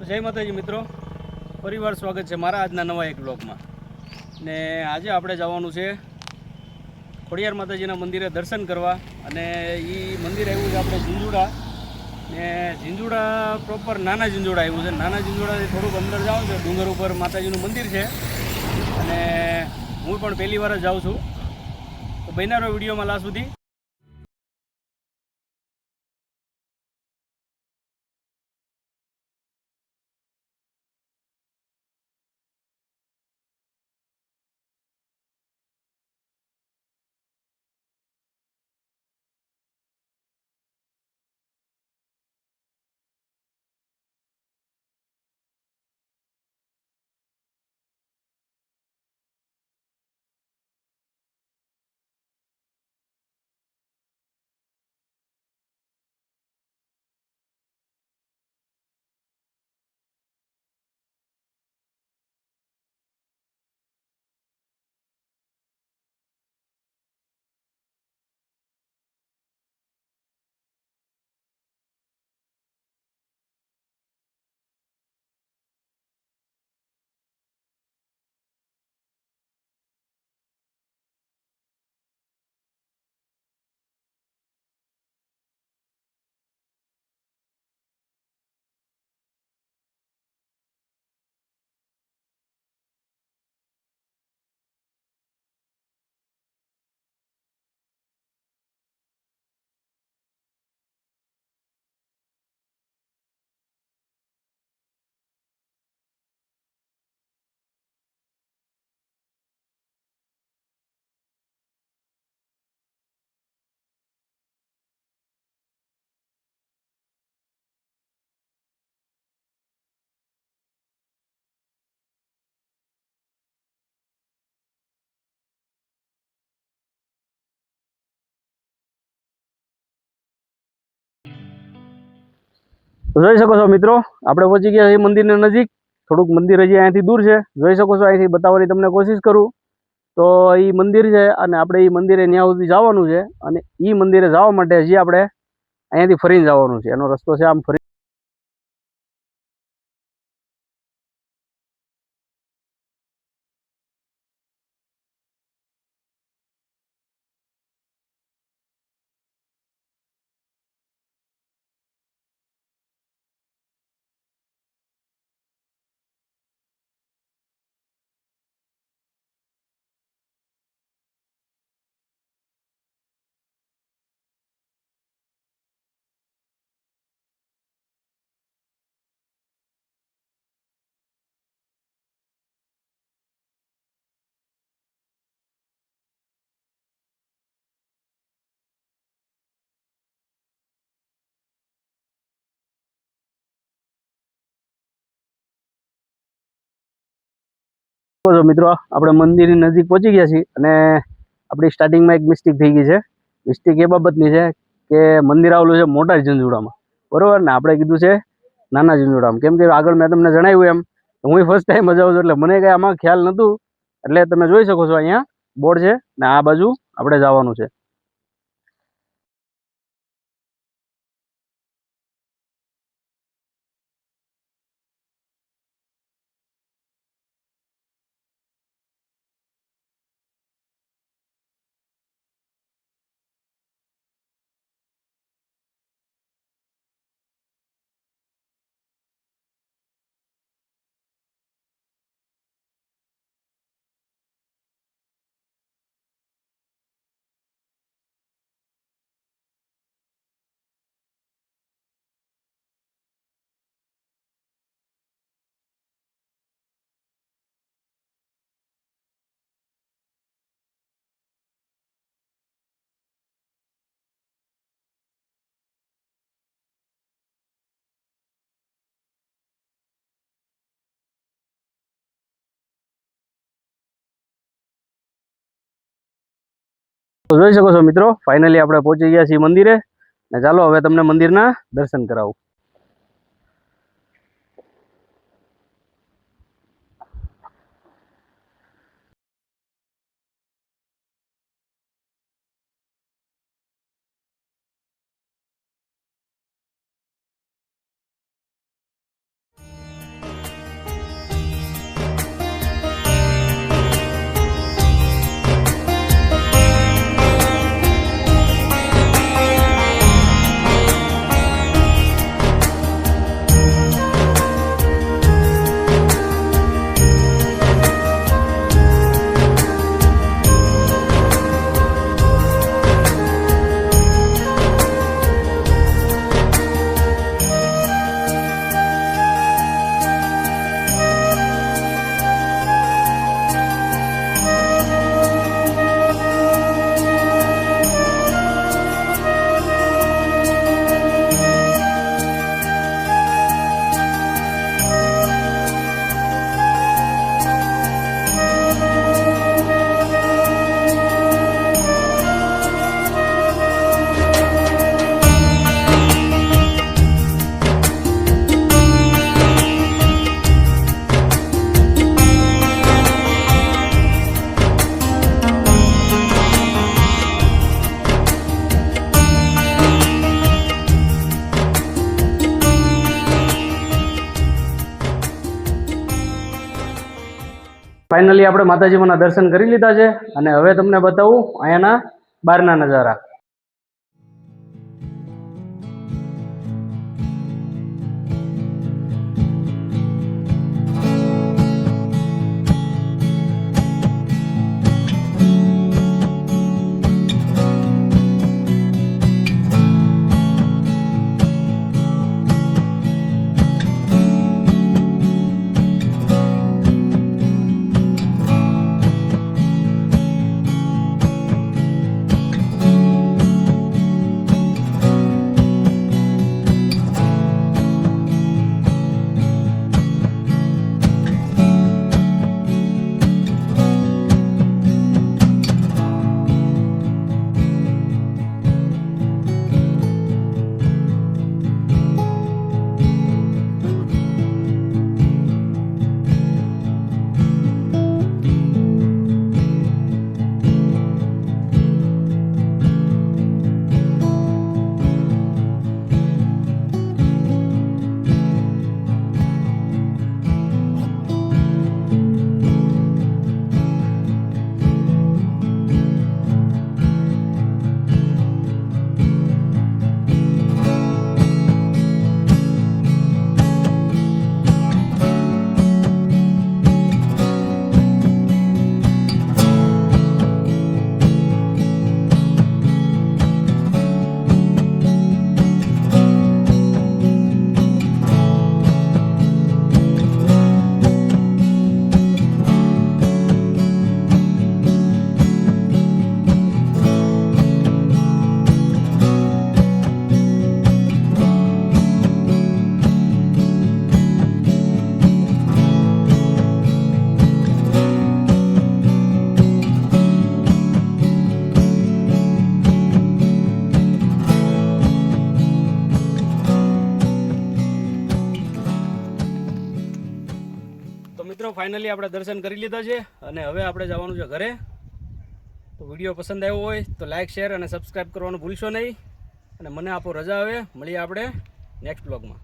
જય માતાજી મિત્રો, ફરીવાર સ્વાગત છે મારા આજના નવા એક બ્લોગમાં. ને આજે આપણે જવાનું છે ખોડિયાર માતાજીના મંદિરે દર્શન કરવા. અને એ મંદિર આવ્યું છે આપણે ઝીંઝુડા. ને ઝીંઝુડા પ્રોપર નાના ઝીંઝુડા આવ્યું છે. નાના ઝીંઝુડાથી થોડુંક અંદર જાઉં છે, ડુંગર ઉપર માતાજીનું મંદિર છે. અને હું પણ પહેલી વાર જ જાઉં છું, તો બન્યા રહો વિડીયોમાં લાસ્ટ સુધી. તો જોઈ શકો છો મિત્રો, આપણે પહોંચી ગયા છીએ મંદિરની નજીક. થોડુંક મંદિર હજી અહીંયાથી દૂર છે, જોઈ શકો છો. અહીંથી બતાવવાની તમને કોશિશ કરું તો એ મંદિર છે, અને આપણે એ મંદિરે ત્યાં સુધી જવાનું છે. અને એ મંદિરે જવા માટે હજી આપણે અહીંયાથી ફરીને જવાનું છે. એનો રસ્તો છે આમ ફરી. મિત્રો, આપણે મંદિરની નજીક પહોંચી ગયા છીએ. અને આપણી સ્ટાર્ટિંગમાં એક મિસ્ટેક થઈ ગઈ છે. મિસ્ટેક એ બાબતની છે કે મંદિર આવેલું છે મોટા ઝીંઝુડામાં, બરોબર ને. આપણે કીધું છે નાના ઝીંઝુડામાં, કેમ કે આગળ મેં તમને જણાવ્યું એમ હું ફર્સ્ટ ટાઈમ જ આવું છું, એટલે મને કંઈ આમાં ખ્યાલ નહોતું. એટલે તમે જોઈ શકો છો અહીંયા બોર્ડ છે ને આ બાજુ આપણે જવાનું છે. તો જોઈ શકો છો મિત્રો, ફાઇનલી આપણે પહોંચી ગયા છીએ મંદિરે. ને ચાલો હવે તમને મંદિરના દર્શન કરાવું. ફાઇનલી આપણે માતાજીમાંના દર્શન કરી લીધા છે અને હવે તમને બતાવું અહીંયાના બહારના નજારા. મિત્રો ફાઇનલી આપણે દર્શન કરી લીધા છે અને હવે આપણે જવાનું છે ઘરે. તો વિડીયો પસંદ આવ્યો હોય તો લાઇક શેર અને સબસ્ક્રાઈબ કરવાનું ભૂલશો નહીં અને મને આપો રજા. હવે મળીએ આપણે નેક્સ્ટ બ્લોગમાં.